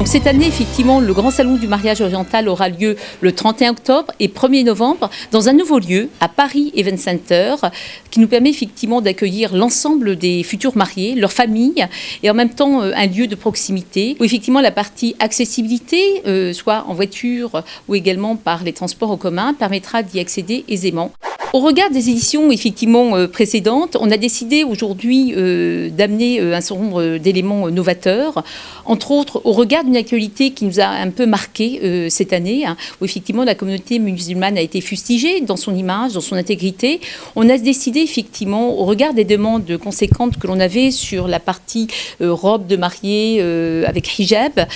Donc cette année, effectivement, le Grand Salon du mariage oriental aura lieu le 31 octobre et 1er novembre dans un nouveau lieu à Paris Event Center qui nous permet effectivement d'accueillir l'ensemble des futurs mariés, leurs familles et en même temps un lieu de proximité où effectivement la partie accessibilité, soit en voiture ou également par les transports en commun, permettra d'y accéder aisément. Au regard des éditions effectivement précédentes, on a décidé aujourd'hui d'amener un certain nombre d'éléments novateurs, entre autres au regard d'une actualité qui nous a un peu marqué cette année, où effectivement la communauté musulmane a été fustigée dans son image, dans son intégrité. On a décidé effectivement, au regard des demandes conséquentes que l'on avait sur la partie robe de mariée avec hijab,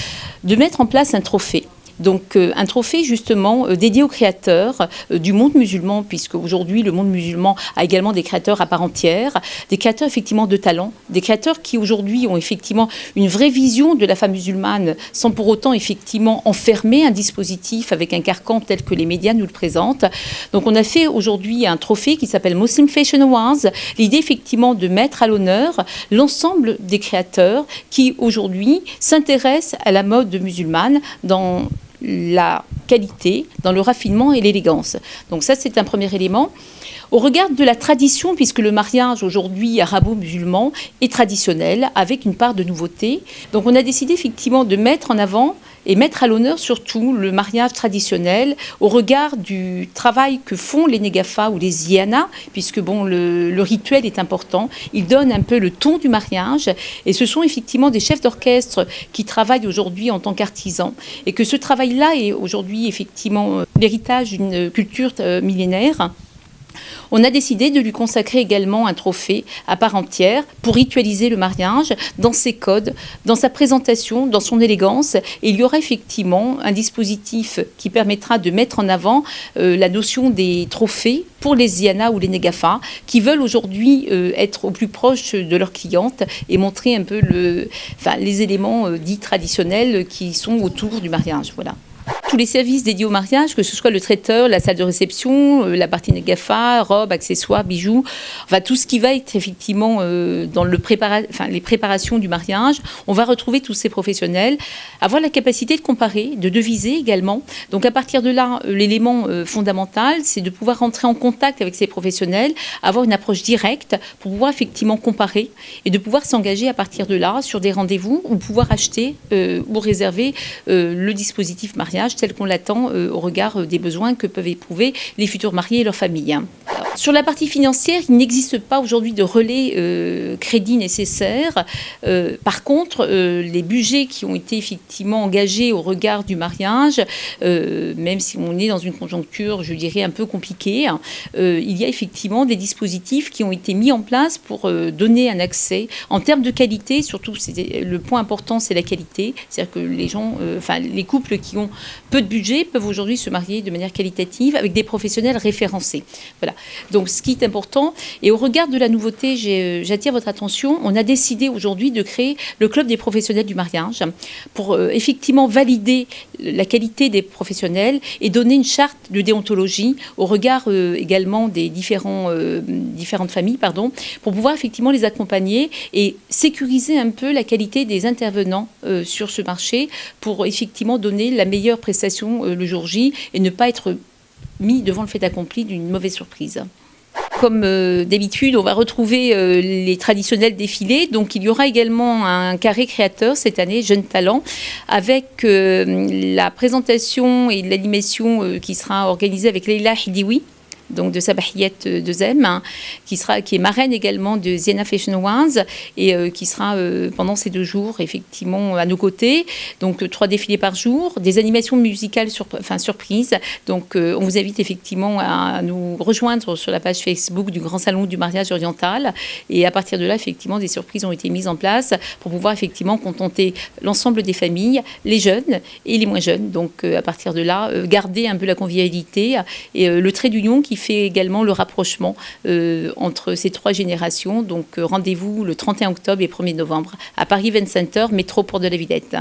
de mettre en place un trophée. Donc un trophée justement dédié aux créateurs du monde musulman, puisque aujourd'hui le monde musulman a également des créateurs à part entière, des créateurs effectivement de talent, des créateurs qui aujourd'hui ont effectivement une vraie vision de la femme musulmane sans pour autant effectivement enfermer un dispositif avec un carcan tel que les médias nous le présentent. Donc on a fait aujourd'hui un trophée qui s'appelle Muslim Fashion Awards, l'idée effectivement de mettre à l'honneur l'ensemble des créateurs qui aujourd'hui s'intéressent à la mode musulmane dans la qualité, dans le raffinement et l'élégance. Donc ça, c'est un premier élément. Au regard de la tradition, puisque le mariage aujourd'hui arabo-musulman est traditionnel, avec une part de nouveauté, donc on a décidé effectivement de mettre en avant et mettre à l'honneur surtout le mariage traditionnel au regard du travail que font les négafa ou les ziana, puisque bon, le rituel est important, il donne un peu le ton du mariage et ce sont effectivement des chefs d'orchestre qui travaillent aujourd'hui en tant qu'artisans et que ce travail-là est aujourd'hui effectivement l'héritage d'une culture millénaire. On a décidé de lui consacrer également un trophée à part entière pour ritualiser le mariage dans ses codes, dans sa présentation, dans son élégance. Et il y aura effectivement un dispositif qui permettra de mettre en avant la notion des trophées pour les ziana ou les négafa qui veulent aujourd'hui être au plus proche de leurs clientes et montrer un peu les éléments dits traditionnels qui sont autour du mariage. Voilà. Tous les services dédiés au mariage, que ce soit le traiteur, la salle de réception, la partie négafa, robes, accessoires, bijoux, enfin tout ce qui va être effectivement dans les préparations du mariage, on va retrouver tous ces professionnels, avoir la capacité de comparer, de deviser également. Donc à partir de là, l'élément fondamental, c'est de pouvoir rentrer en contact avec ces professionnels, avoir une approche directe pour pouvoir effectivement comparer et de pouvoir s'engager à partir de là sur des rendez-vous ou pouvoir acheter ou réserver le dispositif mariage tel qu'on l'attend au regard des besoins que peuvent éprouver les futurs mariés et leurs familles. Alors, sur la partie financière, il n'existe pas aujourd'hui de relais crédit nécessaire. Par contre, les budgets qui ont été effectivement engagés au regard du mariage, même si on est dans une conjoncture, je dirais, un peu compliquée, il y a effectivement des dispositifs qui ont été mis en place pour donner un accès en termes de qualité. Surtout, le point important, c'est la qualité. C'est-à-dire que les gens, les couples qui ont peu de budget peuvent aujourd'hui se marier de manière qualitative avec des professionnels référencés. Voilà. Donc, ce qui est important. Et au regard de la nouveauté, j'attire votre attention. On a décidé aujourd'hui de créer le club des professionnels du mariage pour effectivement valider la qualité des professionnels et donner une charte de déontologie au regard également des différentes familles, pour pouvoir effectivement les accompagner et sécuriser un peu la qualité des intervenants sur ce marché pour effectivement donner la meilleure prestation le jour J et ne pas être mis devant le fait accompli d'une mauvaise surprise. Comme d'habitude, on va retrouver les traditionnels défilés. Donc, il y aura également un carré créateur cette année, Jeunes Talents, avec la présentation et l'animation qui sera organisée avec Leila Hidiwi, donc de Sabahiyat de Zem, qui est marraine également de Ziana Fashion Awards et qui sera pendant ces 2 jours effectivement à nos côtés. Donc 3 défilés par jour, des animations musicales surprises. Donc on vous invite effectivement à nous rejoindre sur la page Facebook du Grand Salon du mariage oriental. Et à partir de là, effectivement, des surprises ont été mises en place pour pouvoir effectivement contenter l'ensemble des familles, les jeunes et les moins jeunes. Donc à partir de là, garder un peu la convivialité et le trait d'union qui fait également le rapprochement entre ces 3 générations. Donc rendez-vous le 31 octobre et 1er novembre à Paris Event Center, métro Port de la Villette.